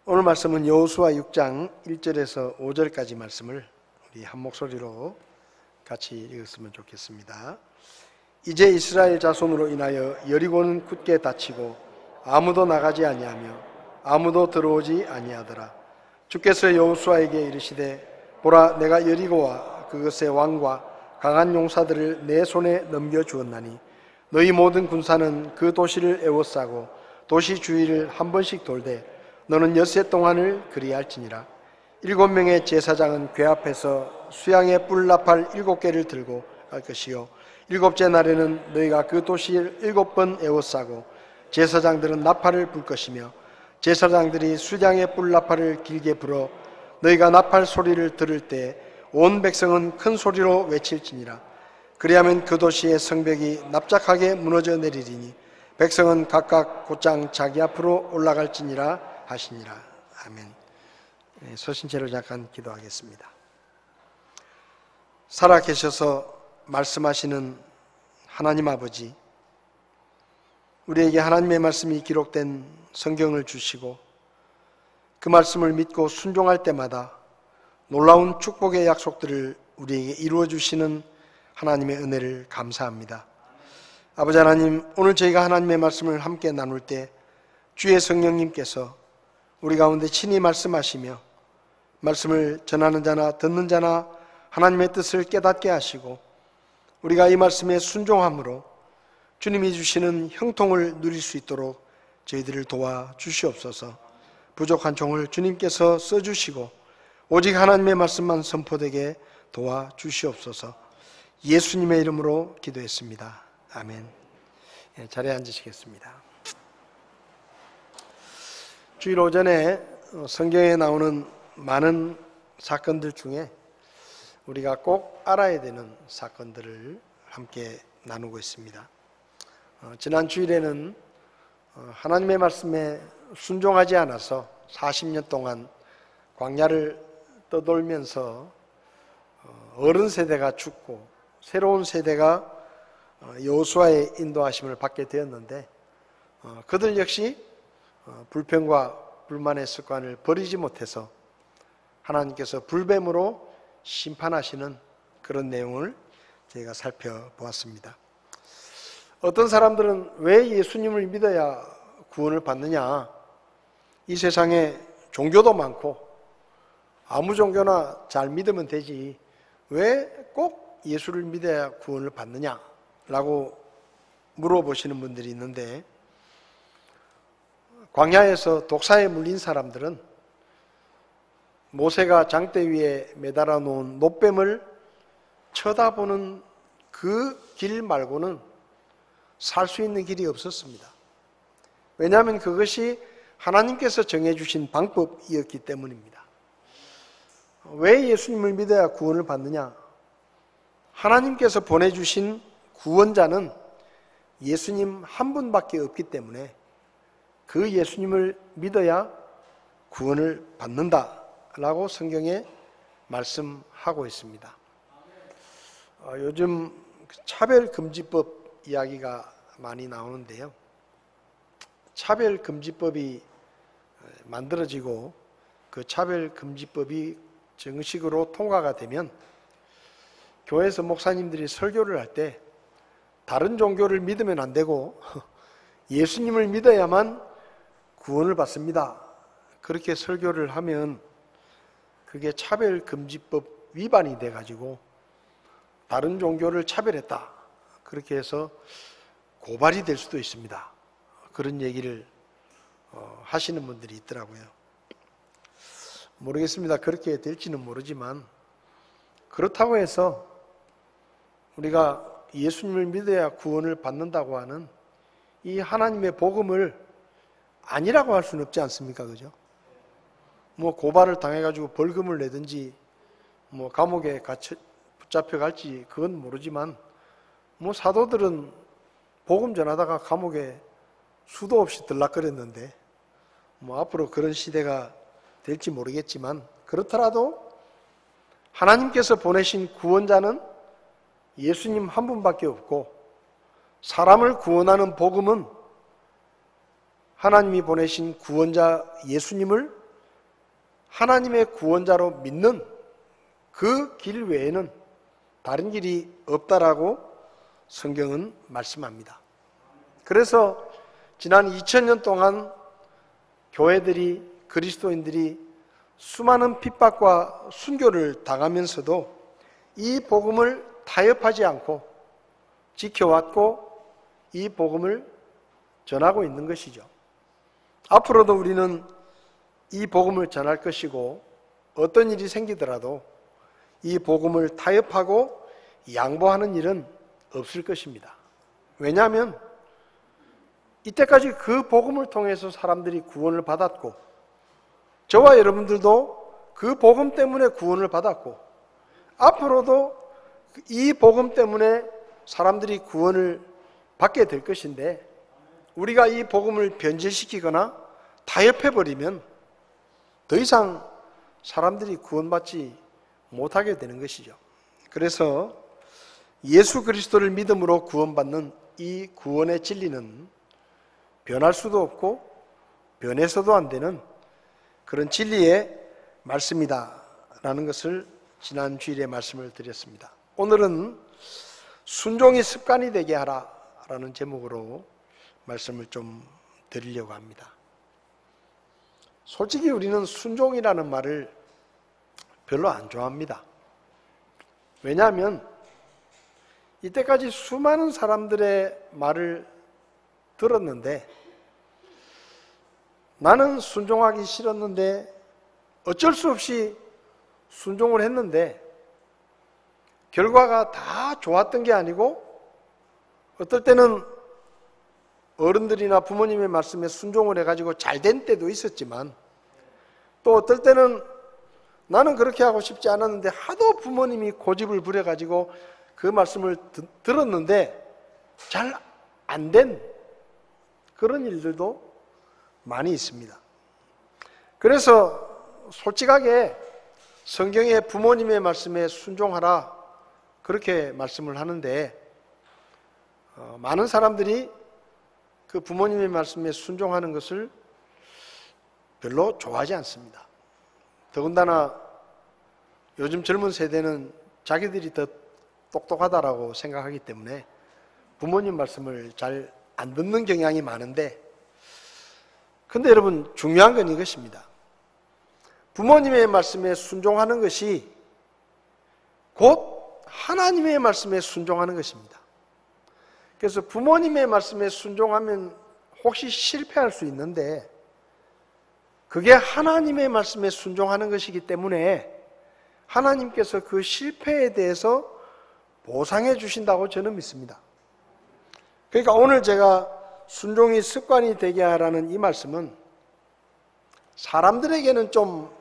오늘 말씀은 여호수아 6장 1절에서 5절까지 말씀을 우리 한 목소리로 같이 읽었으면 좋겠습니다. 이제 이스라엘 자손으로 인하여 여리고는 굳게 닫히고 아무도 나가지 아니하며 아무도 들어오지 아니하더라. 주께서 여호수아에게 이르시되 보라, 내가 여리고와 그것의 왕과 강한 용사들을 내 손에 넘겨주었나니 너희 모든 군사는 그 도시를 에워싸고 도시 주위를 한 번씩 돌되 너는 엿새 동안을 그리할지니라. 7명의 제사장은 궤 앞에서 수양의 뿔 나팔 7개를 들고 갈 것이요 7째 날에는 너희가 그 도시를 7번 에워싸고 제사장들은 나팔을 불 것이며 제사장들이 수양의 뿔 나팔을 길게 불어 너희가 나팔 소리를 들을 때 온 백성은 큰 소리로 외칠지니라. 그리하면 그 도시의 성벽이 납작하게 무너져 내리리니 백성은 각각 곧장 자기 앞으로 올라갈지니라 하시니라. 아멘. 서신체를 잠깐 기도하겠습니다. 살아계셔서 말씀하시는 하나님 아버지, 우리에게 하나님의 말씀이 기록된 성경을 주시고 그 말씀을 믿고 순종할 때마다 놀라운 축복의 약속들을 우리에게 이루어 주시는 하나님의 은혜를 감사합니다. 아버지 하나님, 오늘 저희가 하나님의 말씀을 함께 나눌 때 주의 성령님께서 우리 가운데 친히 말씀하시며 말씀을 전하는 자나 듣는 자나 하나님의 뜻을 깨닫게 하시고 우리가 이 말씀에 순종함으로 주님이 주시는 형통을 누릴 수 있도록 저희들을 도와주시옵소서. 부족한 종을 주님께서 써주시고 오직 하나님의 말씀만 선포되게 도와주시옵소서. 예수님의 이름으로 기도했습니다. 아멘. 자리에 앉으시겠습니다. 주일 오전에 성경에 나오는 많은 사건들 중에 우리가 꼭 알아야 되는 사건들을 함께 나누고 있습니다. 지난 주일에는 하나님의 말씀에 순종하지 않아서 40년 동안 광야를 떠돌면서 어른 세대가 죽고 새로운 세대가 여호수아의 인도하심을 받게 되었는데 그들 역시 불평과 불만의 습관을 버리지 못해서 하나님께서 불뱀으로 심판하시는 그런 내용을 저희가 살펴보았습니다. 어떤 사람들은 왜 예수님을 믿어야 구원을 받느냐, 이 세상에 종교도 많고 아무 종교나 잘 믿으면 되지 왜 꼭 예수를 믿어야 구원을 받느냐 라고 물어보시는 분들이 있는데, 광야에서 독사에 물린 사람들은 모세가 장대 위에 매달아 놓은 놋뱀을 쳐다보는 그 길 말고는 살 수 있는 길이 없었습니다. 왜냐하면 그것이 하나님께서 정해주신 방법이었기 때문입니다. 왜 예수님을 믿어야 구원을 받느냐? 하나님께서 보내주신 구원자는 예수님 한 분밖에 없기 때문에 그 예수님을 믿어야 구원을 받는다라고 성경에 말씀하고 있습니다. 요즘 차별금지법 이야기가 많이 나오는데요. 차별금지법이 만들어지고 그 차별금지법이 정식으로 통과가 되면 교회에서 목사님들이 설교를 할 때 다른 종교를 믿으면 안 되고 예수님을 믿어야만 구원을 받습니다. 그렇게 설교를 하면 그게 차별금지법 위반이 돼가지고 다른 종교를 차별했다, 그렇게 해서 고발이 될 수도 있습니다. 그런 얘기를 하시는 분들이 있더라고요. 모르겠습니다. 그렇게 될지는 모르지만 그렇다고 해서 우리가 예수님을 믿어야 구원을 받는다고 하는 이 하나님의 복음을 아니라고 할 수는 없지 않습니까? 그죠? 뭐 고발을 당해가지고 벌금을 내든지 뭐 감옥에 붙잡혀 갈지 그건 모르지만 뭐 사도들은 복음 전하다가 감옥에 수도 없이 들락거렸는데 뭐 앞으로 그런 시대가 될지 모르겠지만 그렇더라도 하나님께서 보내신 구원자는 예수님 한 분밖에 없고 사람을 구원하는 복음은 하나님이 보내신 구원자 예수님을 하나님의 구원자로 믿는 그 길 외에는 다른 길이 없다라고 성경은 말씀합니다. 그래서 지난 2000년 동안 교회들이, 그리스도인들이 수많은 핍박과 순교를 당하면서도 이 복음을 타협하지 않고 지켜왔고 이 복음을 전하고 있는 것이죠. 앞으로도 우리는 이 복음을 전할 것이고 어떤 일이 생기더라도 이 복음을 타협하고 양보하는 일은 없을 것입니다. 왜냐하면 이때까지 그 복음을 통해서 사람들이 구원을 받았고 저와 여러분들도 그 복음 때문에 구원을 받았고 앞으로도 이 복음 때문에 사람들이 구원을 받게 될 것인데 우리가 이 복음을 변질시키거나 타협해버리면 더 이상 사람들이 구원받지 못하게 되는 것이죠. 그래서 예수 그리스도를 믿음으로 구원받는 이 구원의 진리는 변할 수도 없고 변해서도 안 되는 그런 진리의 말씀이다라는 것을 지난 주일에 말씀을 드렸습니다. 오늘은 순종이 습관이 되게 하라라는 제목으로 말씀을 좀 드리려고 합니다. 솔직히 우리는 순종이라는 말을 별로 안 좋아합니다. 왜냐하면 이때까지 수많은 사람들의 말을 들었는데 나는 순종하기 싫었는데 어쩔 수 없이 순종을 했는데 결과가 다 좋았던 게 아니고 어떨 때는 어른들이나 부모님의 말씀에 순종을 해가지고 잘된 때도 있었지만 또 어떨 때는 나는 그렇게 하고 싶지 않았는데 하도 부모님이 고집을 부려가지고 그 말씀을 들었는데 잘 안 된 그런 일들도 많이 있습니다. 그래서 솔직하게 성경에 부모님의 말씀에 순종하라 그렇게 말씀을 하는데 많은 사람들이 그 부모님의 말씀에 순종하는 것을 별로 좋아하지 않습니다. 더군다나 요즘 젊은 세대는 자기들이 더 똑똑하다라고 생각하기 때문에 부모님 말씀을 잘 안 듣는 경향이 많은데 근데 여러분 중요한 건 이것입니다. 부모님의 말씀에 순종하는 것이 곧 하나님의 말씀에 순종하는 것입니다. 그래서 부모님의 말씀에 순종하면 혹시 실패할 수 있는데 그게 하나님의 말씀에 순종하는 것이기 때문에 하나님께서 그 실패에 대해서 보상해 주신다고 저는 믿습니다. 그러니까 오늘 제가 순종이 습관이 되게 하라는 이 말씀은 사람들에게는 좀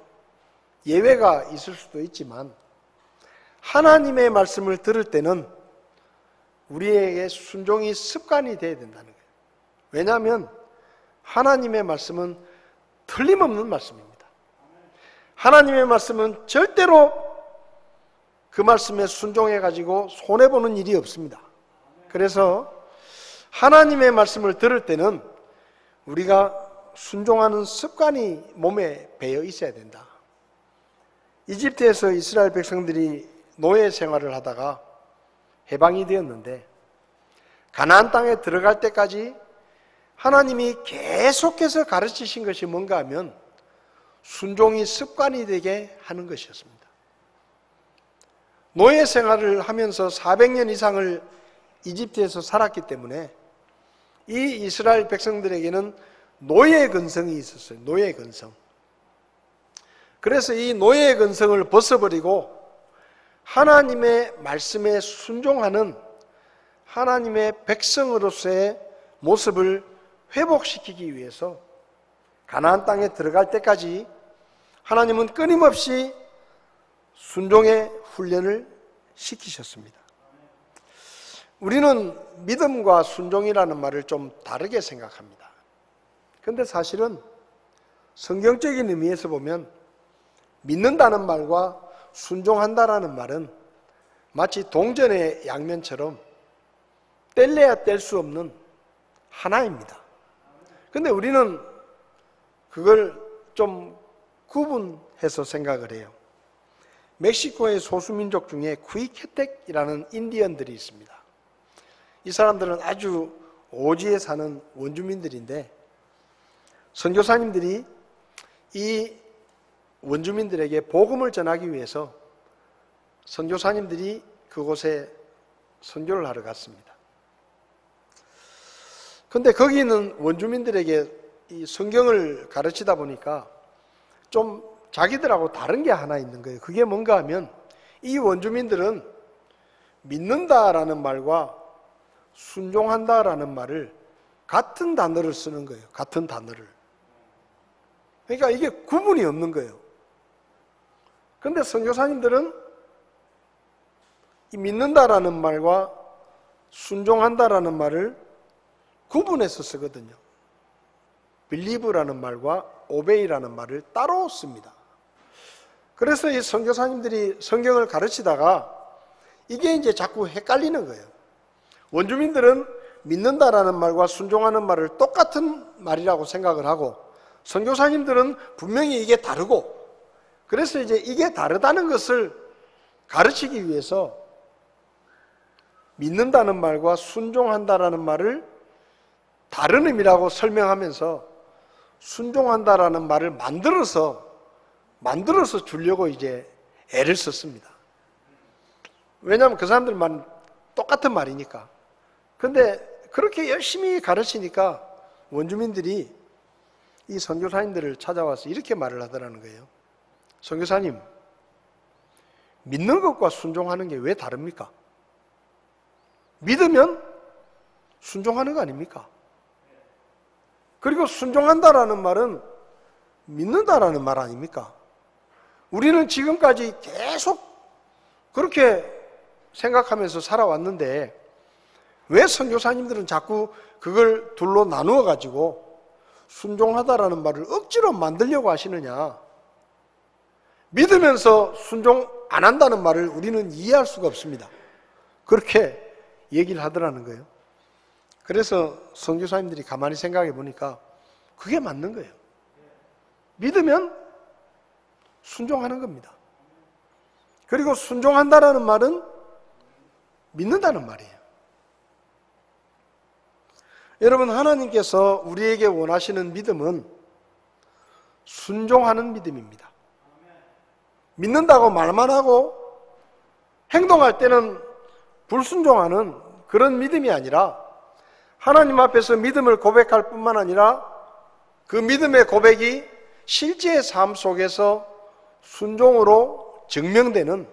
예외가 있을 수도 있지만 하나님의 말씀을 들을 때는 우리에게 순종이 습관이 되어야 된다는 거예요. 왜냐하면 하나님의 말씀은 틀림없는 말씀입니다. 하나님의 말씀은 절대로 그 말씀에 순종해가지고 손해보는 일이 없습니다. 그래서 하나님의 말씀을 들을 때는 우리가 순종하는 습관이 몸에 배어 있어야 된다. 이집트에서 이스라엘 백성들이 노예 생활을 하다가 해방이 되었는데 가나안 땅에 들어갈 때까지 하나님이 계속해서 가르치신 것이 뭔가 하면 순종이 습관이 되게 하는 것이었습니다. 노예 생활을 하면서 400년 이상을 이집트에서 살았기 때문에 이 이스라엘 백성들에게는 노예 근성이 있었어요. 노예 근성. 그래서 이 노예 근성을 벗어버리고 하나님의 말씀에 순종하는 하나님의 백성으로서의 모습을 회복시키기 위해서 가나안 땅에 들어갈 때까지 하나님은 끊임없이 순종의 훈련을 시키셨습니다. 우리는 믿음과 순종이라는 말을 좀 다르게 생각합니다. 그런데 사실은 성경적인 의미에서 보면 믿는다는 말과 순종한다라는 말은 마치 동전의 양면처럼 뗄래야 뗄 수 없는 하나입니다. 그런데 우리는 그걸 좀 구분해 해서 생각을 해요. 멕시코의 소수민족 중에 쿠이케텍이라는 인디언들이 있습니다. 이 사람들은 아주 오지에 사는 원주민들인데 선교사님들이 이 원주민들에게 복음을 전하기 위해서 선교사님들이 그곳에 선교를 하러 갔습니다. 그런데 거기 있는 원주민들에게 이 성경을 가르치다 보니까 좀 자기들하고 다른 게 하나 있는 거예요. 그게 뭔가 하면 이 원주민들은 믿는다라는 말과 순종한다라는 말을 같은 단어를 쓰는 거예요. 같은 단어를. 그러니까 이게 구분이 없는 거예요. 그런데 선교사님들은 이 믿는다라는 말과 순종한다라는 말을 구분해서 쓰거든요. believe라는 말과 obey라는 말을 따로 씁니다. 그래서 이 선교사님들이 성경을 가르치다가 이게 이제 자꾸 헷갈리는 거예요. 원주민들은 믿는다라는 말과 순종하는 말을 똑같은 말이라고 생각을 하고 선교사님들은 분명히 이게 다르고 그래서 이제 이게 다르다는 것을 가르치기 위해서 믿는다는 말과 순종한다라는 말을 다른 의미라고 설명하면서 순종한다라는 말을 만들어서 주려고 이제 애를 썼습니다. 왜냐하면 그 사람들 말은 똑같은 말이니까. 근데 그렇게 열심히 가르치니까 원주민들이 이 선교사님들을 찾아와서 이렇게 말을 하더라는 거예요. 선교사님, 믿는 것과 순종하는 게 왜 다릅니까? 믿으면 순종하는 거 아닙니까? 그리고 순종한다라는 말은 믿는다라는 말 아닙니까? 우리는 지금까지 계속 그렇게 생각하면서 살아왔는데 왜 선교사님들은 자꾸 그걸 둘로 나누어 가지고 순종하다라는 말을 억지로 만들려고 하시느냐? 믿으면서 순종 안 한다는 말을 우리는 이해할 수가 없습니다. 그렇게 얘기를 하더라는 거예요. 그래서 선교사님들이 가만히 생각해 보니까 그게 맞는 거예요. 믿으면 순종하는 겁니다. 그리고 순종한다라는 말은 믿는다는 말이에요. 여러분, 하나님께서 우리에게 원하시는 믿음은 순종하는 믿음입니다. 믿는다고 말만 하고 행동할 때는 불순종하는 그런 믿음이 아니라 하나님 앞에서 믿음을 고백할 뿐만 아니라 그 믿음의 고백이 실제의 삶 속에서 순종으로 증명되는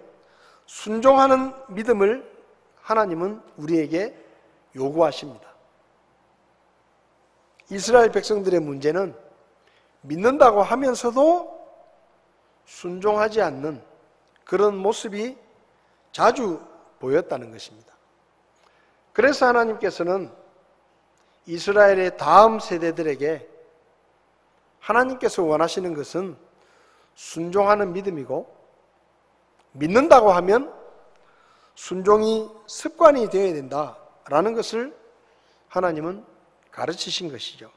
순종하는 믿음을 하나님은 우리에게 요구하십니다. 이스라엘 백성들의 문제는 믿는다고 하면서도 순종하지 않는 그런 모습이 자주 보였다는 것입니다. 그래서 하나님께서는 이스라엘의 다음 세대들에게 하나님께서 원하시는 것은 순종하는 믿음이고 믿는다고 하면 순종이 습관이 되어야 된다라는 것을 하나님은 가르치신 것이죠.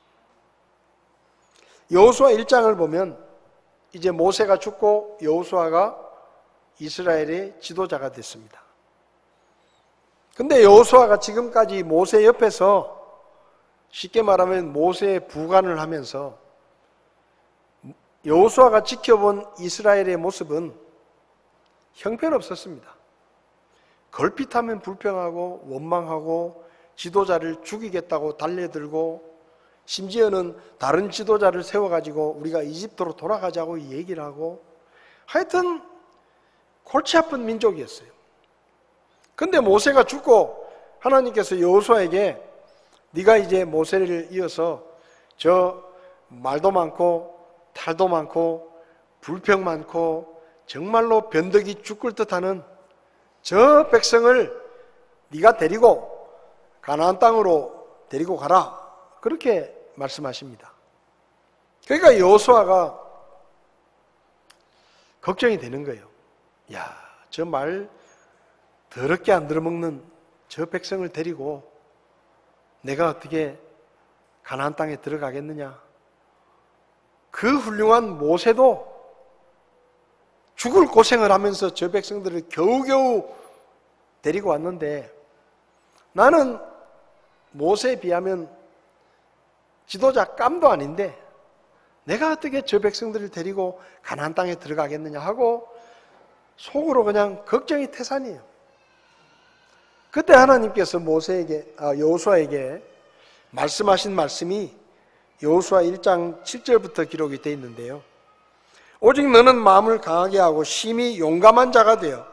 여호수아 1장을 보면 이제 모세가 죽고 여호수아가 이스라엘의 지도자가 됐습니다. 근데 여호수아가 지금까지 모세 옆에서 쉽게 말하면 모세의 부관을 하면서 여호수아가 지켜본 이스라엘의 모습은 형편없었습니다. 걸핏하면 불평하고 원망하고 지도자를 죽이겠다고 달려들고 심지어는 다른 지도자를 세워가지고 우리가 이집트로 돌아가자고 얘기를 하고 하여튼 골치 아픈 민족이었어요. 근데 모세가 죽고 하나님께서 여호수아에게 네가 이제 모세를 이어서 저 말도 많고 탈도 많고 불평 많고 정말로 변덕이 죽을 듯하는 저 백성을 네가 데리고 가나안 땅으로 데리고 가라. 그렇게 말씀하십니다. 그러니까 여호수아가 걱정이 되는 거예요. 야, 저 말 더럽게 안 들어먹는 저 백성을 데리고 내가 어떻게 가나안 땅에 들어가겠느냐. 그 훌륭한 모세도 죽을 고생을 하면서 저 백성들을 겨우겨우 데리고 왔는데 나는 모세에 비하면 지도자 깜도 아닌데 내가 어떻게 저 백성들을 데리고 가나안 땅에 들어가겠느냐 하고 속으로 그냥 걱정이 태산이에요. 그때 하나님께서 여호수아에게 말씀하신 말씀이 여호수아 1장 7절부터 기록이 되어 있는데요. 오직 너는 마음을 강하게 하고 심히 용감한 자가 되어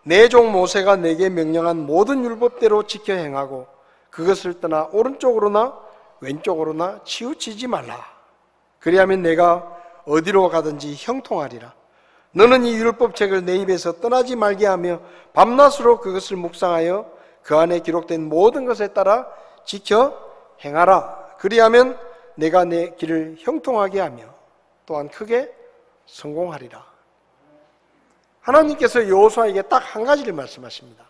내 종 모세가 내게 명령한 모든 율법대로 지켜 행하고 그것을 떠나 오른쪽으로나 왼쪽으로나 치우치지 말라. 그리하면 내가 어디로 가든지 형통하리라. 너는 이 율법책을 내 입에서 떠나지 말게 하며 밤낮으로 그것을 묵상하여 그 안에 기록된 모든 것에 따라 지켜 행하라. 그리하면 내가 내 길을 형통하게 하며 또한 크게 성공하리라. 하나님께서 여호수아에게 딱 한 가지를 말씀하십니다.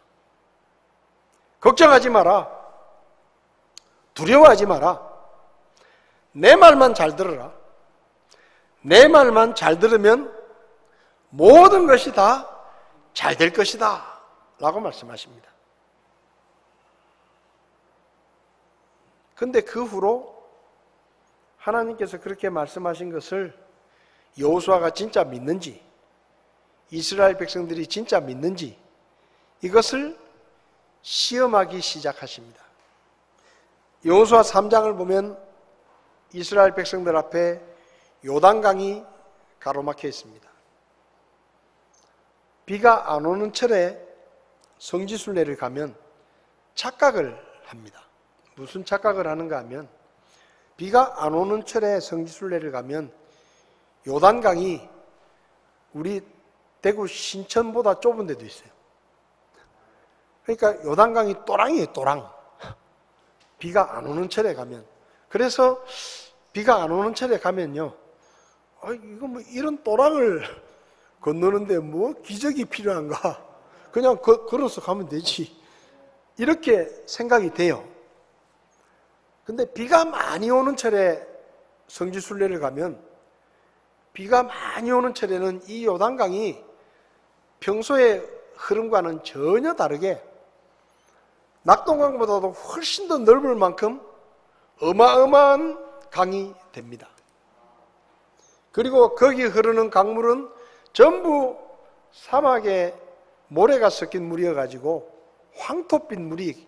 걱정하지 마라. 두려워하지 마라. 내 말만 잘 들어라. 내 말만 잘 들으면 모든 것이 다 잘 될 것이다 라고 말씀하십니다. 근데 그 후로 하나님께서 그렇게 말씀하신 것을 여호수아가 진짜 믿는지, 이스라엘 백성들이 진짜 믿는지 이것을 시험하기 시작하십니다. 여호수아 3장을 보면 이스라엘 백성들 앞에 요단강이 가로막혀 있습니다. 비가 안 오는 철에 성지순례를 가면 착각을 합니다. 무슨 착각을 하는가 하면 비가 안 오는 철에 성지순례를 가면 요단강이 우리 대구 신천보다 좁은 데도 있어요. 그러니까 요단강이 또랑이에요, 또랑. 비가 안 오는 철에 가면. 그래서 비가 안 오는 철에 가면요, 이거 뭐 이런 또랑을 건너는데 뭐 기적이 필요한가? 그냥 걸어서 가면 되지. 이렇게 생각이 돼요. 근데 비가 많이 오는 철에 성지순례를 가면 비가 많이 오는 철에는 이 요단강이 평소의 흐름과는 전혀 다르게 낙동강보다도 훨씬 더 넓을 만큼 어마어마한 강이 됩니다. 그리고 거기 흐르는 강물은 전부 사막에 모래가 섞인 물이어가지고 황토빛 물이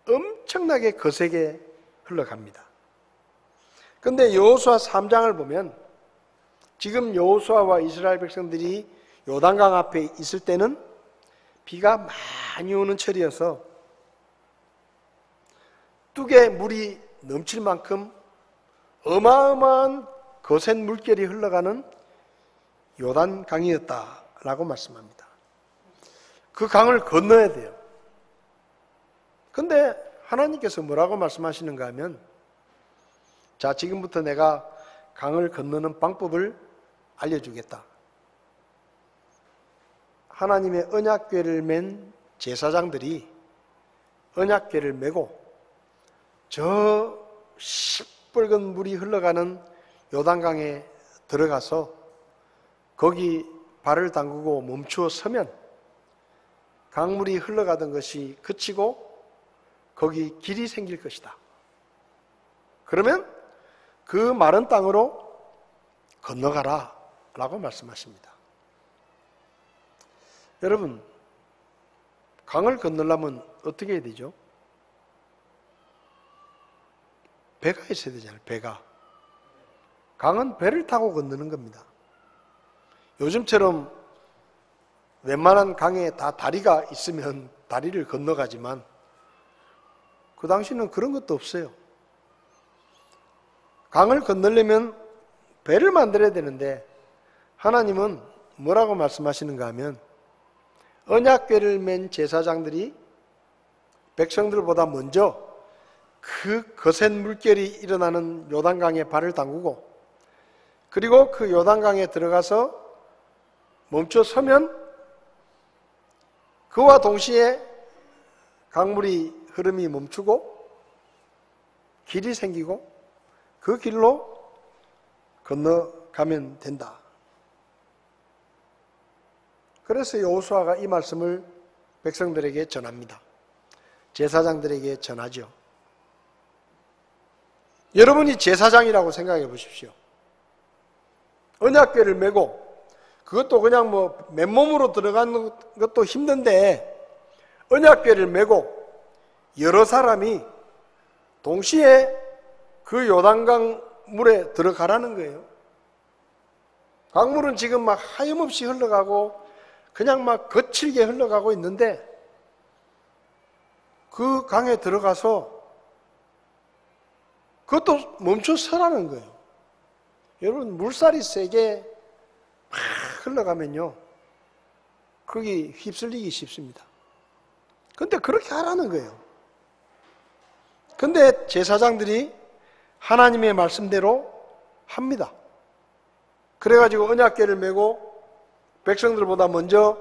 엄청나게 거세게 흘러갑니다. 그런데 여호수아 3장을 보면 지금 여호수아와 이스라엘 백성들이 요단강 앞에 있을 때는 비가 많이 오는 철이어서 뚝에 물이 넘칠 만큼 어마어마한 거센 물결이 흘러가는 요단강이었다라고 말씀합니다. 그 강을 건너야 돼요. 근데 하나님께서 뭐라고 말씀하시는가 하면, 자, 지금부터 내가 강을 건너는 방법을 알려주겠다. 하나님의 언약궤를 맨 제사장들이 언약궤를 메고 저 시뻘건 물이 흘러가는 요단강에 들어가서 거기 발을 담그고 멈추어 서면 강물이 흘러가던 것이 그치고 거기 길이 생길 것이다. 그러면 그 마른 땅으로 건너가라 라고 말씀하십니다. 여러분, 강을 건너려면 어떻게 해야 되죠? 배가 있어야 되잖아요. 배가. 강은 배를 타고 건너는 겁니다. 요즘처럼 웬만한 강에 다 다리가 있으면 다리를 건너가지만 그 당시는 그런 것도 없어요. 강을 건너려면 배를 만들어야 되는데 하나님은 뭐라고 말씀하시는가 하면 언약궤를 맨 제사장들이 백성들보다 먼저 그 거센 물결이 일어나는 요단강에 발을 담그고 그리고 그 요단강에 들어가서 멈춰 서면 그와 동시에 강물이 흐름이 멈추고 길이 생기고 그 길로 건너가면 된다. 그래서 여호수아가 이 말씀을 백성들에게 전합니다. 제사장들에게 전하죠. 여러분이 제사장이라고 생각해 보십시오. 언약궤를 메고, 그것도 그냥 뭐 맨몸으로 들어가는 것도 힘든데 언약궤를 메고 여러 사람이 동시에 그 요단강 물에 들어가라는 거예요. 강물은 지금 막 하염없이 흘러가고 그냥 막 거칠게 흘러가고 있는데 그 강에 들어가서 그것도 멈춰 서라는 거예요. 여러분, 물살이 세게 막 흘러가면요, 거기 휩쓸리기 쉽습니다. 근데 그렇게 하라는 거예요. 근데 제사장들이 하나님의 말씀대로 합니다. 그래가지고 언약궤를 메고 백성들보다 먼저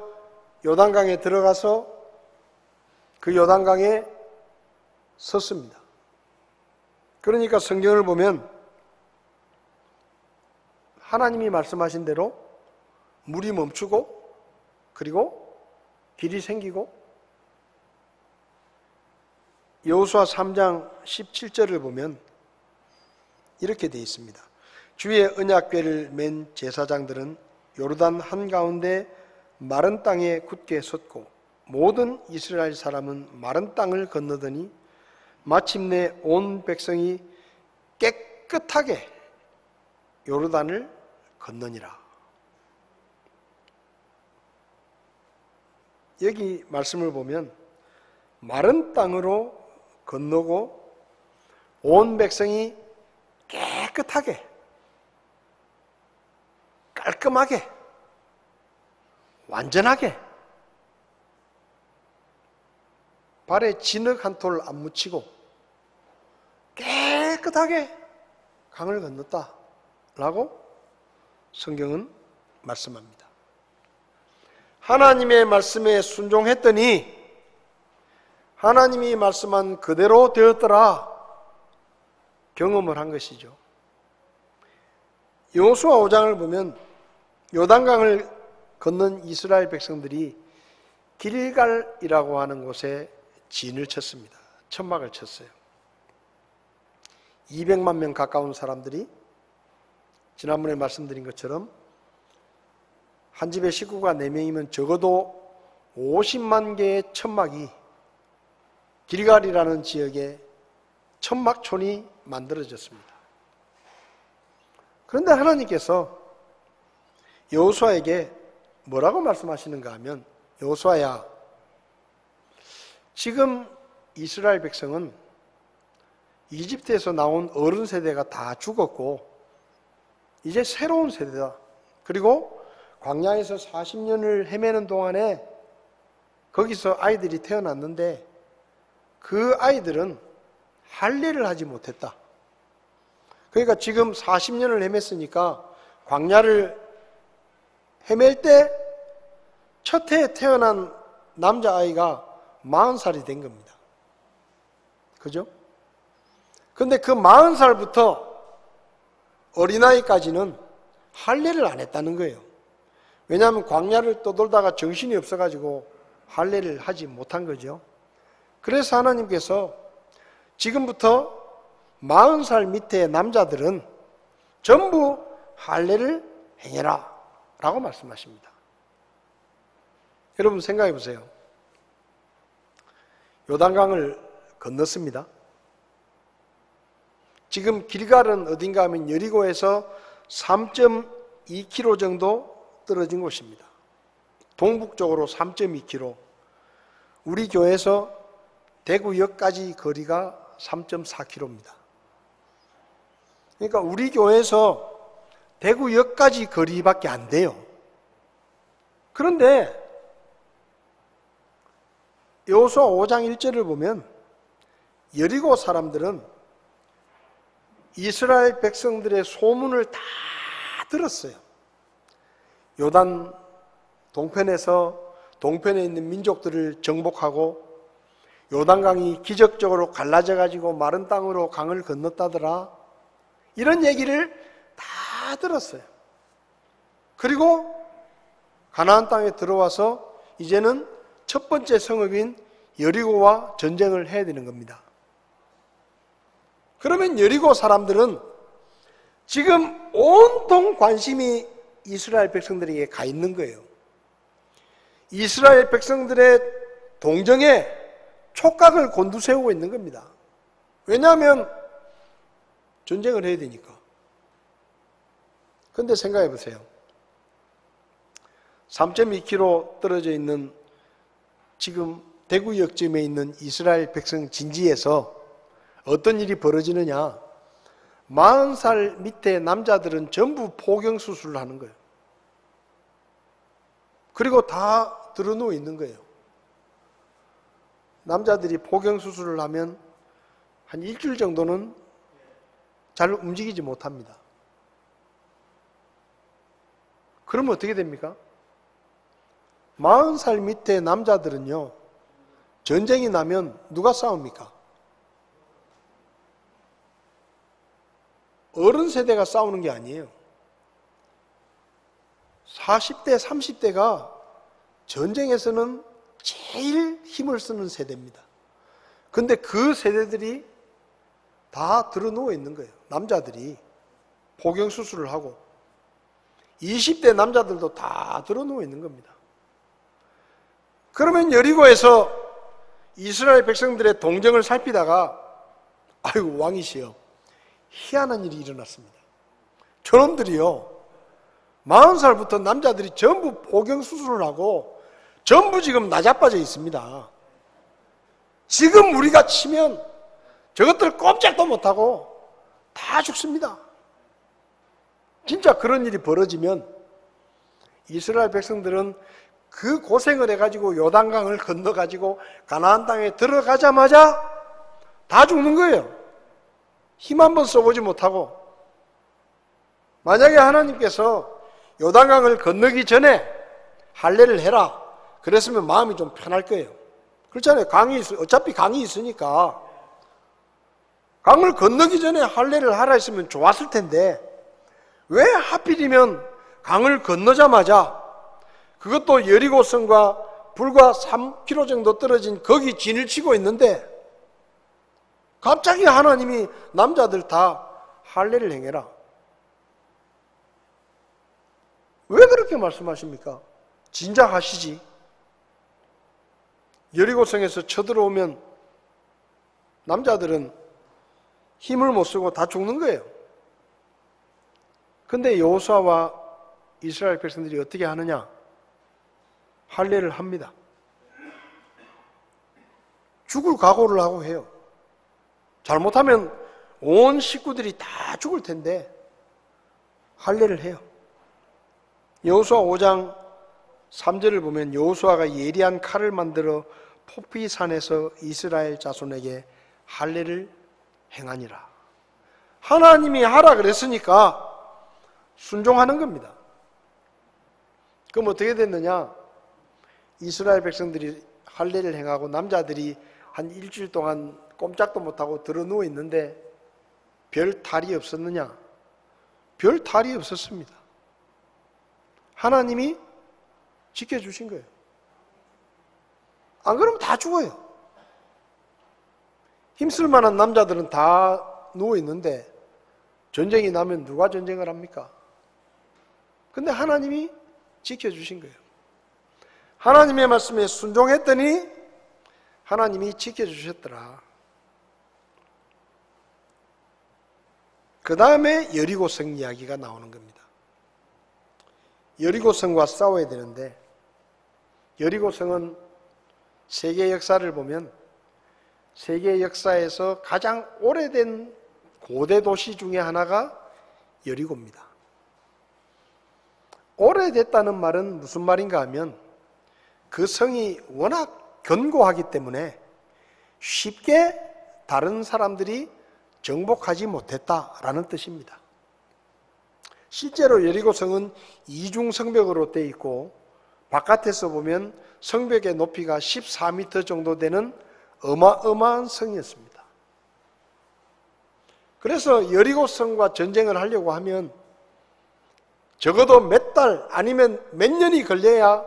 요단강에 들어가서 그 요단강에 섰습니다. 그러니까 성경을 보면 하나님이 말씀하신 대로 물이 멈추고 그리고 길이 생기고, 여호수아 3장 17절을 보면 이렇게 되어 있습니다. 주의 언약궤를 맨 제사장들은 요르단 한가운데 마른 땅에 굳게 섰고 모든 이스라엘 사람은 마른 땅을 건너더니 마침내 온 백성이 깨끗하게 요르단을 건너니라. 여기 말씀을 보면 마른 땅으로 건너고 온 백성이 깨끗하게, 깔끔하게, 완전하게, 발에 진흙 한 톨 안 묻히고 깨끗하게 강을 건넜다라고 성경은 말씀합니다. 하나님의 말씀에 순종했더니 하나님이 말씀한 그대로 되었더라 경험을 한 것이죠. 여호수아 5장을 보면 요단강을 건넌 이스라엘 백성들이 길갈이라고 하는 곳에 진을 쳤습니다. 천막을 쳤어요. 200만 명 가까운 사람들이 지난번에 말씀드린 것처럼 한 집에 식구가 4명이면 적어도 50만 개의 천막이 길갈이라는 지역에 천막촌이 만들어졌습니다. 그런데 하나님께서 여호수아에게 뭐라고 말씀하시는가 하면, 여호수아야, 지금 이스라엘 백성은 이집트에서 나온 어른 세대가 다 죽었고 이제 새로운 세대다. 그리고 광야에서 40년을 헤매는 동안에 거기서 아이들이 태어났는데 그 아이들은 할례를 하지 못했다. 그러니까 지금 40년을 헤맸으니까 광야를 헤맬 때 첫 해에 태어난 남자아이가 40살이 된 겁니다. 그죠? 근데 그 40살부터 어린아이까지는 할례를 안 했다는 거예요. 왜냐하면 광야를 떠돌다가 정신이 없어가지고 할례를 하지 못한 거죠. 그래서 하나님께서 지금부터 40살 밑에 남자들은 전부 할례를 행해라 라고 말씀하십니다. 여러분 생각해 보세요. 요단강을 건넜습니다. 지금 길갈은 어딘가 하면 여리고에서 3.2km 정도 떨어진 곳입니다. 동북쪽으로 3.2km. 우리 교회에서 대구역까지 거리가 3.4km입니다. 그러니까 우리 교회에서 대구역까지 거리밖에 안 돼요. 그런데 여호수아 5장 1절을 보면 여리고 사람들은 이스라엘 백성들의 소문을 다 들었어요. 요단 동편에서 동편에 있는 민족들을 정복하고 요단강이 기적적으로 갈라져 가지고 마른 땅으로 강을 건넜다더라. 이런 얘기를 다 들었어요. 그리고 가나안 땅에 들어와서 이제는 첫 번째 성읍인 여리고와 전쟁을 해야 되는 겁니다. 그러면 여리고 사람들은 지금 온통 관심이 이스라엘 백성들에게 가 있는 거예요. 이스라엘 백성들의 동정에 촉각을 곤두세우고 있는 겁니다. 왜냐하면 전쟁을 해야 되니까. 그런데 생각해 보세요. 3.2km 떨어져 있는 지금 대구역쯤에 있는 이스라엘 백성 진지에서 어떤 일이 벌어지느냐. 40살 밑에 남자들은 전부 포경수술을 하는 거예요. 그리고 다 드러누워 있는 거예요. 남자들이 포경수술을 하면 한 일주일 정도는 잘 움직이지 못합니다. 그러면 어떻게 됩니까? 40살 밑에 남자들은요, 전쟁이 나면 누가 싸웁니까? 어른 세대가 싸우는 게 아니에요. 40대, 30대가 전쟁에서는 제일 힘을 쓰는 세대입니다. 근데 그 세대들이 다 드러누워 있는 거예요. 남자들이 포경수술을 하고 20대 남자들도 다 드러누워 있는 겁니다. 그러면 여리고에서 이스라엘 백성들의 동정을 살피다가 아이고 왕이시여, 희한한 일이 일어났습니다. 저놈들이요, 40살부터 남자들이 전부 포경수술을 하고 전부 지금 나자빠져 있습니다. 지금 우리가 치면 저것들 꼼짝도 못하고 다 죽습니다. 진짜 그런 일이 벌어지면 이스라엘 백성들은 그 고생을 해가지고 요단강을 건너가지고 가나안 땅에 들어가자마자 다 죽는 거예요. 힘 한번 써보지 못하고. 만약에 하나님께서 요단강을 건너기 전에 할례를 해라 그랬으면 마음이 좀 편할 거예요. 그렇잖아요. 어차피 강이 있으니까 강을 건너기 전에 할례를 하라 했으면 좋았을 텐데 왜 하필이면 강을 건너자마자, 그것도 여리고성과 불과 3km 정도 떨어진 거기 진을 치고 있는데 갑자기 하나님이 남자들 다 할례를 행해라. 왜 그렇게 말씀하십니까? 진작 하시지. 여리고성에서 쳐들어오면 남자들은 힘을 못 쓰고 다 죽는 거예요. 근데 여호수아와 이스라엘 백성들이 어떻게 하느냐? 할례를 합니다. 죽을 각오를 하고 해요. 잘못하면 온 식구들이 다 죽을 텐데 할례를 해요. 여호수아 5장 3절을 보면 여호수아가 예리한 칼을 만들어 포피산에서 이스라엘 자손에게 할례를 행하니라. 하나님이 하라 그랬으니까 순종하는 겁니다. 그럼 어떻게 됐느냐? 이스라엘 백성들이 할례를 행하고 남자들이 한 일주일 동안 꼼짝도 못하고 드러누워 있는데 별 탈이 없었느냐? 별 탈이 없었습니다. 하나님이 지켜주신 거예요. 안 그러면 다 죽어요. 힘쓸 만한 남자들은 다 누워 있는데 전쟁이 나면 누가 전쟁을 합니까? 근데 하나님이 지켜주신 거예요. 하나님의 말씀에 순종했더니 하나님이 지켜주셨더라. 그 다음에 여리고성 이야기가 나오는 겁니다. 여리고성과 싸워야 되는데, 여리고성은 세계 역사를 보면 세계 역사에서 가장 오래된 고대 도시 중에 하나가 여리고입니다. 오래됐다는 말은 무슨 말인가 하면 그 성이 워낙 견고하기 때문에 쉽게 다른 사람들이 정복하지 못했다라는 뜻입니다. 실제로 여리고성은 이중 성벽으로 되어 있고 바깥에서 보면 성벽의 높이가 14m 정도 되는 어마어마한 성이었습니다. 그래서 여리고성과 전쟁을 하려고 하면 적어도 몇 달 아니면 몇 년이 걸려야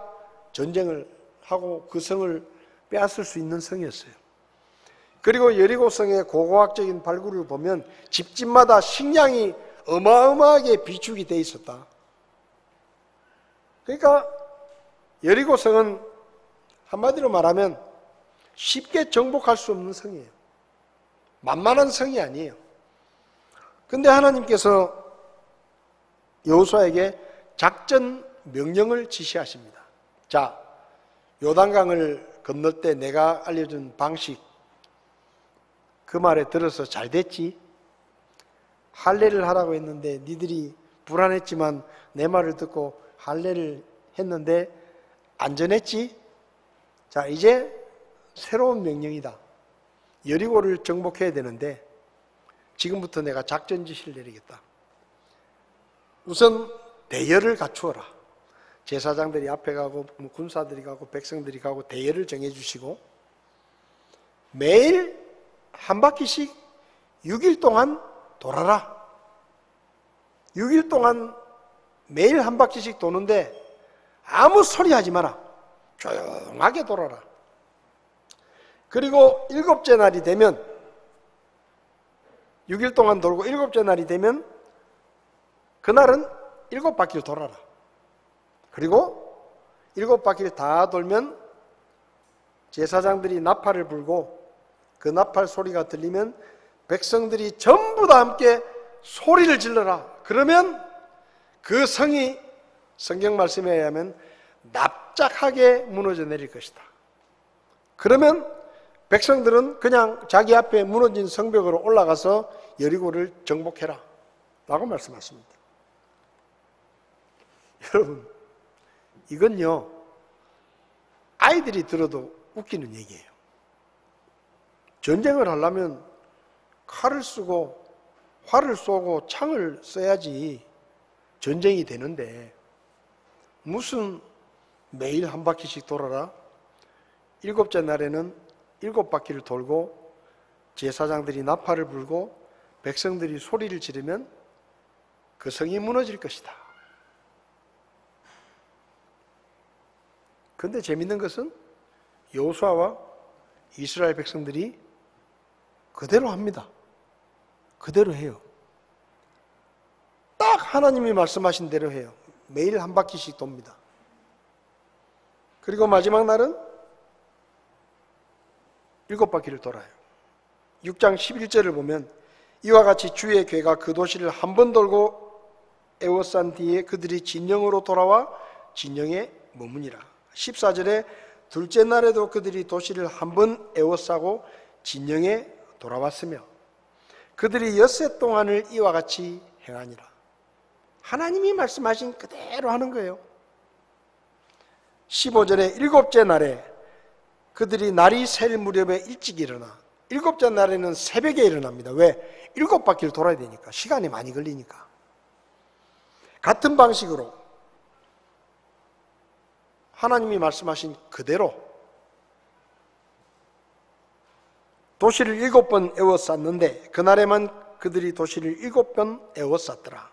전쟁을 하고 그 성을 빼앗을 수 있는 성이었어요. 그리고 여리고성의 고고학적인 발굴을 보면 집집마다 식량이 어마어마하게 비축이 돼 있었다. 그러니까 여리고성은 한마디로 말하면 쉽게 정복할 수 없는 성이에요. 만만한 성이 아니에요. 근데 하나님께서 여호수아에게 작전 명령을 지시하십니다. 자, 요단강을 건널 때 내가 알려준 방식, 그 말에 들어서 잘 됐지? 할례를 하라고 했는데 니들이 불안했지만 내 말을 듣고 할례를 했는데 안전했지? 자, 이제 새로운 명령이다. 여리고를 정복해야 되는데 지금부터 내가 작전 지시를 내리겠다. 우선 대열을 갖추어라. 제사장들이 앞에 가고 군사들이 가고 백성들이 가고 대열을 정해주시고 매일 한 바퀴씩 6일 동안 돌아라. 6일 동안 매일 한 바퀴씩 도는데 아무 소리 하지 마라. 조용하게 돌아라. 그리고 7째 날이 되면 6일 동안 돌고 7째 날이 되면 그날은 7바퀴를 돌아라. 그리고 7바퀴를 다 돌면 제사장들이 나팔을 불고 그 나팔 소리가 들리면 백성들이 전부 다 함께 소리를 질러라. 그러면 그 성이 성경 말씀에 의하면 납작하게 무너져 내릴 것이다. 그러면 백성들은 그냥 자기 앞에 무너진 성벽으로 올라가서 여리고를 정복해라 라고 말씀하십니다. 여러분, 이건요 아이들이 들어도 웃기는 얘기예요. 전쟁을 하려면 칼을 쓰고 활을 쏘고 창을 써야지 전쟁이 되는데 무슨 매일 한 바퀴씩 돌아라? 7째 날에는 7바퀴를 돌고 제사장들이 나팔을 불고 백성들이 소리를 지르면 그 성이 무너질 것이다. 그런데 재밌는 것은 여호수아와 이스라엘 백성들이 그대로 합니다. 그대로 해요. 딱 하나님이 말씀하신 대로 해요. 매일 한 바퀴씩 돕니다. 그리고 마지막 날은 7바퀴를 돌아요. 6장 11절을 보면 이와 같이 주의 괴가 그 도시를 한 번 돌고 에워싼 뒤에 그들이 진영으로 돌아와 진영에 머무니라. 14절에 둘째 날에도 그들이 도시를 한 번 에워싸고 진영에 돌아왔으며 그들이 엿새 동안을 이와 같이 행하니라. 하나님이 말씀하신 그대로 하는 거예요. 15절에 7째 날에 그들이 날이 셀 무렵에 일찍 일어나 7째 날에는 새벽에 일어납니다. 왜? 7바퀴를 돌아야 되니까. 시간이 많이 걸리니까. 같은 방식으로 하나님이 말씀하신 그대로 도시를 7번 에워쌌는데 그날에만 그들이 도시를 7번 에워쌌더라.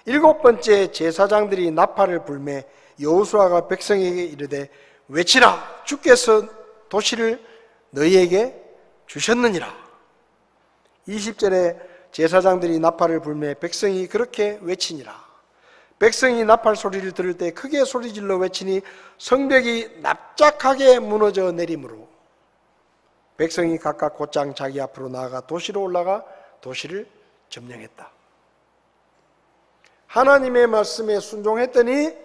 7번째 제사장들이 나팔을 불매 여호수아가 백성에게 이르되 외치라. 주께서 도시를 너희에게 주셨느니라. 20절에 제사장들이 나팔을 불매 백성이 그렇게 외치니라. 백성이 나팔 소리를 들을 때 크게 소리질러 외치니 성벽이 납작하게 무너져 내리므로 백성이 각각 곧장 자기 앞으로 나아가 도시로 올라가 도시를 점령했다. 하나님의 말씀에 순종했더니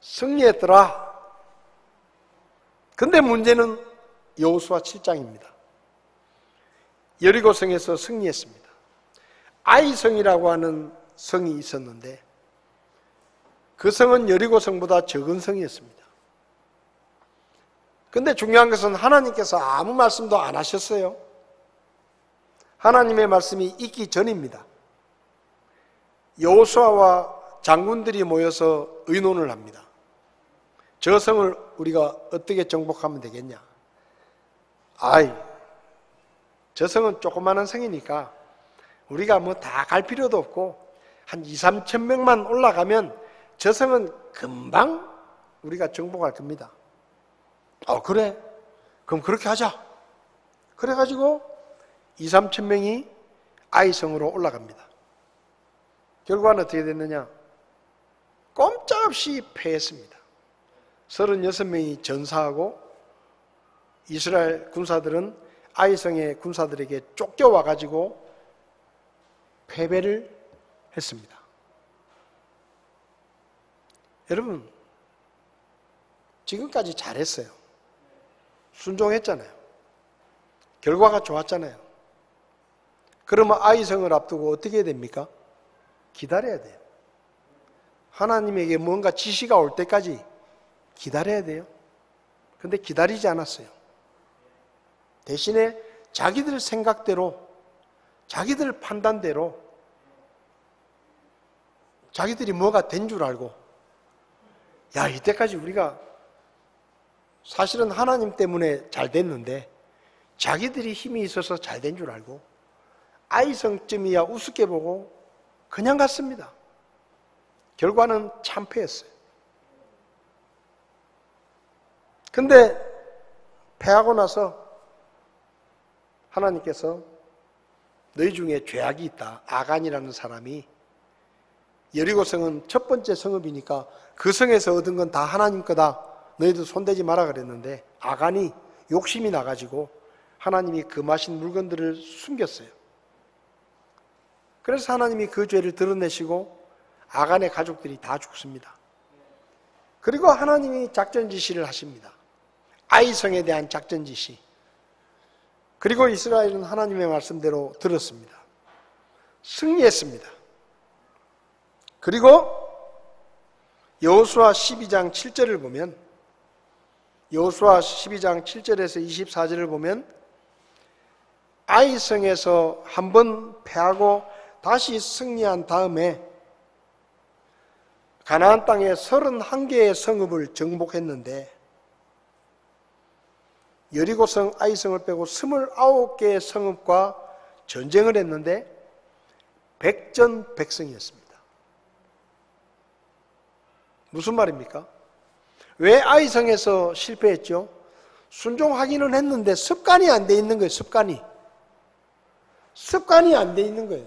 승리했더라. 근데 문제는 여호수아 7장입니다. 여리고성에서 승리했습니다. 아이성이라고 하는 성이 있었는데 그 성은 여리고성보다 적은 성이었습니다. 근데 중요한 것은 하나님께서 아무 말씀도 안 하셨어요. 하나님의 말씀이 있기 전입니다. 여호수아와 장군들이 모여서 의논을 합니다. 저 성을 우리가 어떻게 정복하면 되겠냐? 저 성은 조그마한 성이니까 우리가 뭐 다 갈 필요도 없고 한 2, 3천 명만 올라가면 저 성은 금방 우리가 정복할 겁니다. 그래? 그럼 그렇게 하자. 그래가지고 2, 3천 명이 아이성으로 올라갑니다. 결과는 어떻게 됐느냐? 꼼짝없이 패했습니다. 36명이 전사하고 이스라엘 군사들은 아이성의 군사들에게 쫓겨와가지고 패배를 했습니다. 여러분, 지금까지 잘했어요. 순종했잖아요. 결과가 좋았잖아요. 그러면 아이성을 앞두고 어떻게 해야 됩니까? 기다려야 돼요. 하나님에게 뭔가 지시가 올 때까지 기다려야 돼요. 근데 기다리지 않았어요. 대신에 자기들 생각대로, 자기들 판단대로, 자기들이 뭐가 된 줄 알고, 야, 이때까지 우리가 사실은 하나님 때문에 잘 됐는데 자기들이 힘이 있어서 잘 된 줄 알고 아이성쯤이야 우습게 보고 그냥 갔습니다. 결과는 참패했어요. 근데 패하고 나서 하나님께서 너희 중에 죄악이 있다. 아간이라는 사람이, 여리고성은 첫 번째 성읍이니까 그 성에서 얻은 건 다 하나님 거다. 너희도 손대지 마라 그랬는데 아간이 욕심이 나가지고 하나님이 금하신 물건들을 숨겼어요. 그래서 하나님이 그 죄를 드러내시고 아간의 가족들이 다 죽습니다. 그리고 하나님이 작전 지시를 하십니다. 아이성에 대한 작전 지시. 그리고 이스라엘은 하나님의 말씀대로 들었습니다. 승리했습니다. 그리고 여호수아 12장 7절을 보면, 여호수아 12장 7절에서 24절을 보면 아이성에서 한번 패하고 다시 승리한 다음에 가나안 땅에 31개의 성읍을 정복했는데 여리고성, 아이성을 빼고 29개의 성읍과 전쟁을 했는데 백전백승이었습니다. 무슨 말입니까? 왜 아이성에서 실패했죠? 순종하기는 했는데 습관이 안 돼 있는 거예요. 습관이 안 돼 있는 거예요.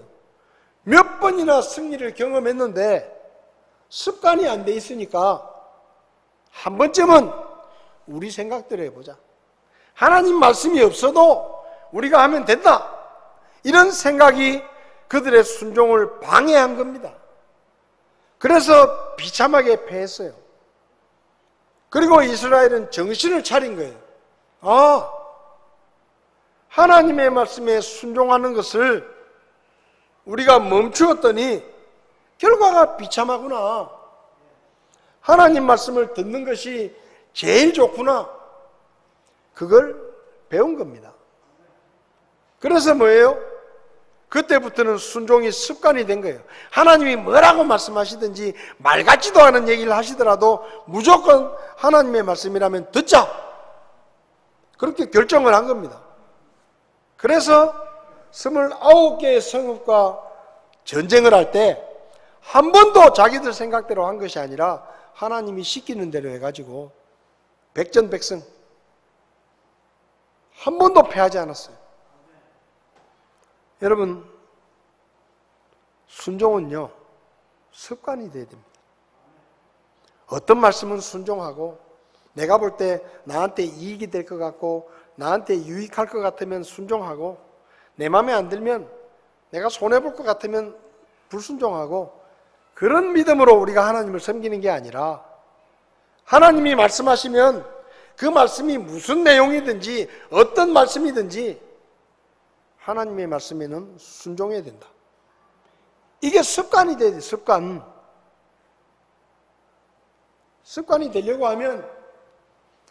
몇 번이나 승리를 경험했는데 습관이 안 돼 있으니까 한 번쯤은 우리 생각대로 해보자. 하나님 말씀이 없어도 우리가 하면 된다. 이런 생각이 그들의 순종을 방해한 겁니다. 그래서 비참하게 패했어요. 그리고 이스라엘은 정신을 차린 거예요. 하나님의 말씀에 순종하는 것을 우리가 멈추었더니 결과가 비참하구나. 하나님 말씀을 듣는 것이 제일 좋구나. 그걸 배운 겁니다. 그래서 뭐예요? 그때부터는 순종이 습관이 된 거예요. 하나님이 뭐라고 말씀하시든지 말 같지도 않은 얘기를 하시더라도 무조건 하나님의 말씀이라면 듣자. 그렇게 결정을 한 겁니다. 그래서 29개의 성읍과 전쟁을 할 때 한 번도 자기들 생각대로 한 것이 아니라 하나님이 시키는 대로 해가지고 백전백승, 한 번도 패하지 않았어요. 여러분, 순종은요 습관이 돼야 됩니다. 어떤 말씀은 순종하고 내가 볼 때 나한테 이익이 될 것 같고 나한테 유익할 것 같으면 순종하고, 내 마음에 안 들면 내가 손해볼 것 같으면 불순종하고, 그런 믿음으로 우리가 하나님을 섬기는 게 아니라 하나님이 말씀하시면 그 말씀이 무슨 내용이든지 어떤 말씀이든지 하나님의 말씀에는 순종해야 된다. 이게 습관이 돼야 돼. 습관이 되려고 하면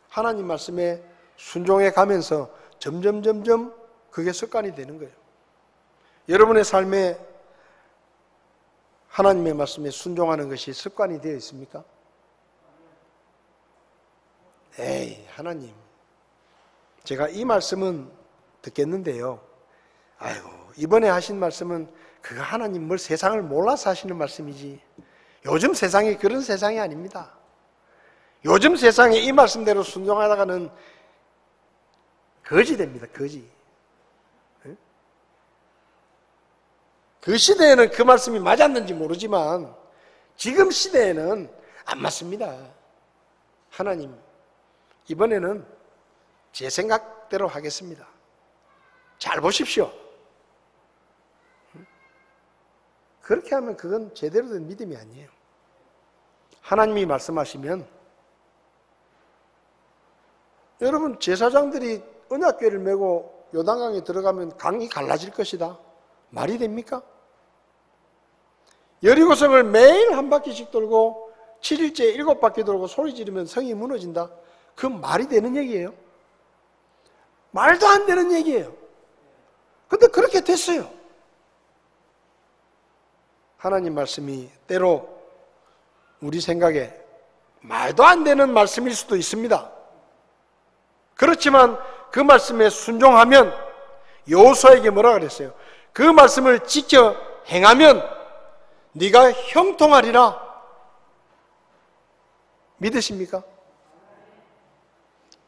하나님 말씀에 순종해 가면서 점점 그게 습관이 되는 거예요. 여러분의 삶에 하나님의 말씀에 순종하는 것이 습관이 되어 있습니까? 에이, 하나님, 제가 이 말씀은 듣겠는데요. 아이고, 이번에 하신 말씀은 그가 하나님 뭘 세상을 몰라서 하시는 말씀이지 요즘 세상이 그런 세상이 아닙니다. 요즘 세상에 이 말씀대로 순종하다가는 거지 됩니다. 거지. 그 시대에는 그 말씀이 맞았는지 모르지만 지금 시대에는 안 맞습니다. 하나님, 이번에는 제 생각대로 하겠습니다. 잘 보십시오. 그렇게 하면 그건 제대로 된 믿음이 아니에요. 하나님이 말씀하시면 여러분 제사장들이 언약궤를 메고 요단강에 들어가면 강이 갈라질 것이다. 말이 됩니까? 여리고성을 매일 한 바퀴씩 돌고 7일째 7바퀴 돌고 소리 지르면 성이 무너진다. 그 말이 되는 얘기예요? 말도 안 되는 얘기예요. 근데 그렇게 됐어요. 하나님 말씀이 때로 우리 생각에 말도 안 되는 말씀일 수도 있습니다. 그렇지만 그 말씀에 순종하면 여호수아에게 뭐라 그랬어요? 그 말씀을 지켜 행하면 네가 형통하리라. 믿으십니까?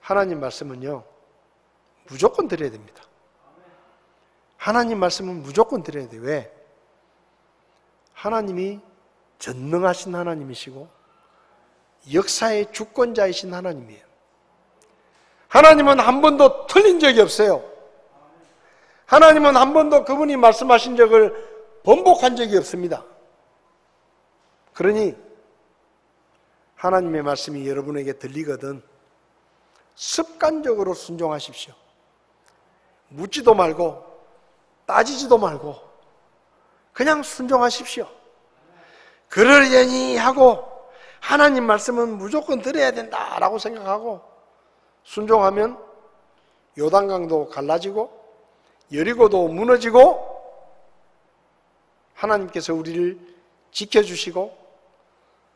하나님 말씀은요 무조건 드려야 됩니다. 하나님 말씀은 무조건 드려야 돼요. 왜? 하나님이 전능하신 하나님이시고 역사의 주권자이신 하나님이에요. 하나님은 한 번도 틀린 적이 없어요. 하나님은 한 번도 그분이 말씀하신 적을 번복한 적이 없습니다. 그러니 하나님의 말씀이 여러분에게 들리거든 습관적으로 순종하십시오. 묻지도 말고 따지지도 말고 그냥 순종하십시오. 그러려니 하고 하나님 말씀은 무조건 들어야 된다라고 생각하고 순종하면 요단강도 갈라지고 여리고도 무너지고 하나님께서 우리를 지켜주시고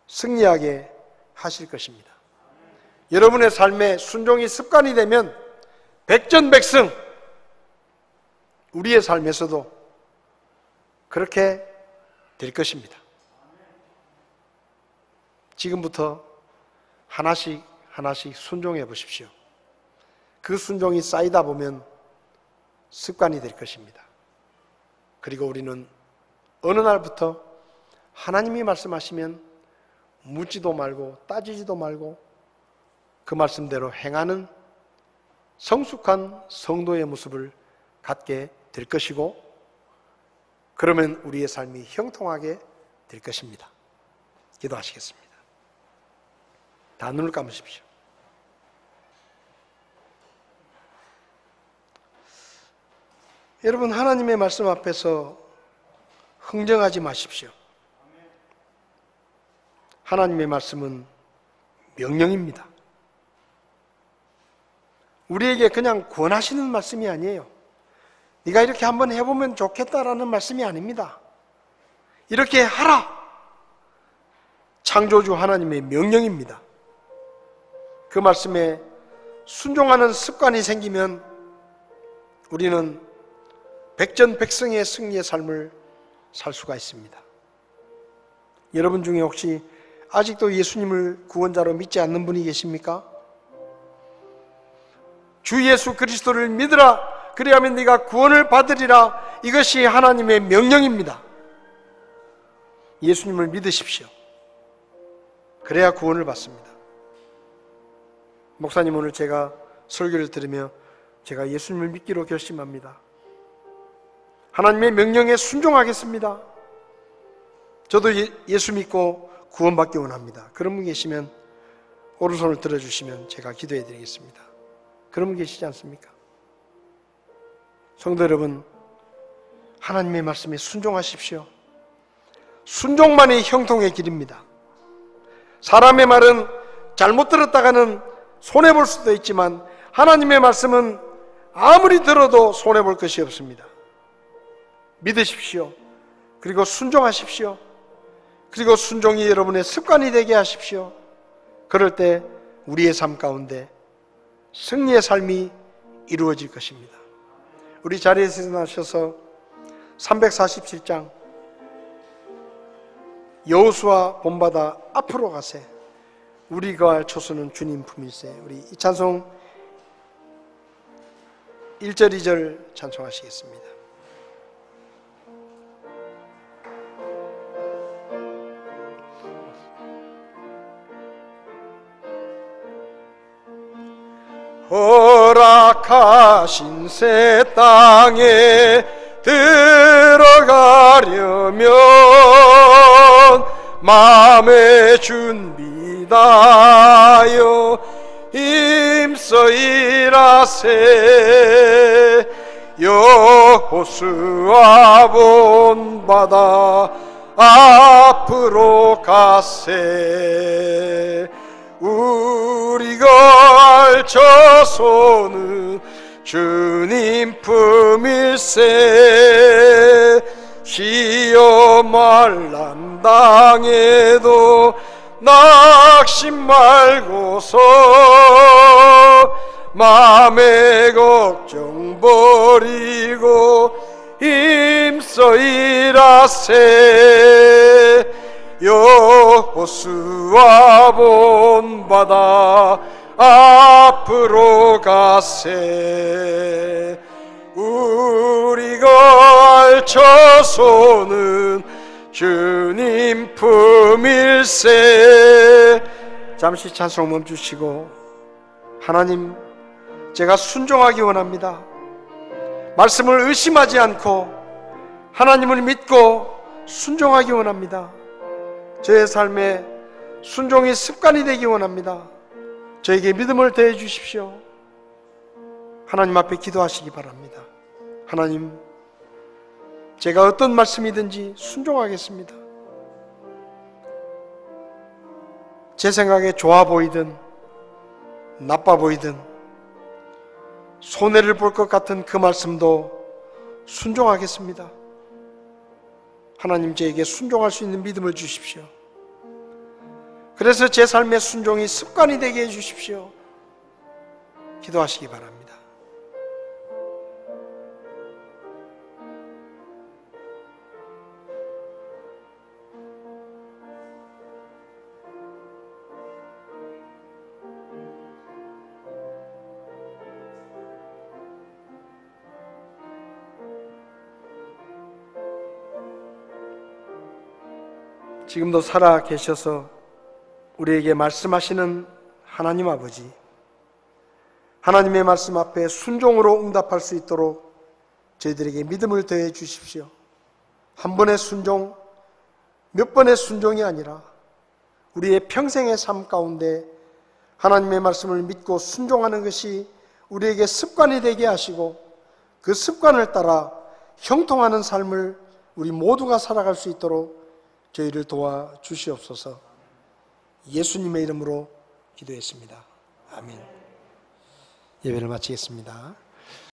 승리하게 하실 것입니다. 여러분의 삶에 순종이 습관이 되면 백전백승 우리의 삶에서도 그렇게 될 것입니다. 지금부터 하나씩 하나씩 순종해 보십시오. 그 순종이 쌓이다 보면 습관이 될 것입니다. 그리고 우리는 어느 날부터 하나님이 말씀하시면 묻지도 말고 따지지도 말고 그 말씀대로 행하는 성숙한 성도의 모습을 갖게 될 것이고 그러면 우리의 삶이 형통하게 될 것입니다. 기도하시겠습니다. 다 눈을 감으십시오. 여러분 하나님의 말씀 앞에서 흥정하지 마십시오. 하나님의 말씀은 명령입니다. 우리에게 그냥 권하시는 말씀이 아니에요. 네가 이렇게 한번 해보면 좋겠다라는 말씀이 아닙니다. 이렇게 하라! 창조주 하나님의 명령입니다. 그 말씀에 순종하는 습관이 생기면 우리는 백전백승의 승리의 삶을 살 수가 있습니다. 여러분 중에 혹시 아직도 예수님을 구원자로 믿지 않는 분이 계십니까? 주 예수 그리스도를 믿으라. 그리하면 네가 구원을 받으리라. 이것이 하나님의 명령입니다. 예수님을 믿으십시오. 그래야 구원을 받습니다. 목사님, 오늘 제가 설교를 들으며 제가 예수님을 믿기로 결심합니다. 하나님의 명령에 순종하겠습니다. 저도 예수 믿고 구원받기 원합니다. 그런 분 계시면 오른손을 들어주시면 제가 기도해 드리겠습니다. 그런 분 계시지 않습니까? 성도 여러분, 하나님의 말씀에 순종하십시오. 순종만이 형통의 길입니다. 사람의 말은 잘못 들었다가는 손해볼 수도 있지만 하나님의 말씀은 아무리 들어도 손해볼 것이 없습니다. 믿으십시오. 그리고 순종하십시오. 그리고 순종이 여러분의 습관이 되게 하십시오. 그럴 때 우리의 삶 가운데 승리의 삶이 이루어질 것입니다. 우리 자리에서 일어나셔서 347장 여호수아 본받아 앞으로 가세 우리 거할 초소는 주님 품일세. 우리 이 찬송 1절 2절 찬송하시겠습니다. 허락하신 새 땅에 들어가려면 마음의 준비다여 힘써 일하세. 여호수아 본받아 앞으로 가세. 우리 거할 저소는 주님 품일세. 시험 만난 당에도 낙심 말고서 마음의 걱정 버리고 힘써 일하세. 여호수아 본받아 앞으로 가세. 우리 거할 저소는 주님 품일세. 잠시 찬송 멈추시고, 하나님, 제가 순종하기 원합니다. 말씀을 의심하지 않고 하나님을 믿고 순종하기 원합니다. 저의 삶에 순종이 습관이 되기 원합니다. 저에게 믿음을 더해 주십시오. 하나님 앞에 기도하시기 바랍니다. 하나님, 제가 어떤 말씀이든지 순종하겠습니다. 제 생각에 좋아 보이든 나빠 보이든 손해를 볼 것 같은 그 말씀도 순종하겠습니다. 하나님, 저에게 순종할 수 있는 믿음을 주십시오. 그래서 제 삶의 순종이 습관이 되게 해주십시오. 기도하시기 바랍니다. 지금도 살아 계셔서 우리에게 말씀하시는 하나님 아버지, 하나님의 말씀 앞에 순종으로 응답할 수 있도록 저희들에게 믿음을 더해 주십시오. 한 번의 순종, 몇 번의 순종이 아니라 우리의 평생의 삶 가운데 하나님의 말씀을 믿고 순종하는 것이 우리에게 습관이 되게 하시고, 그 습관을 따라 형통하는 삶을 우리 모두가 살아갈 수 있도록 저희를 도와주시옵소서. 예수님의 이름으로 기도했습니다. 아멘. 예배를 마치겠습니다.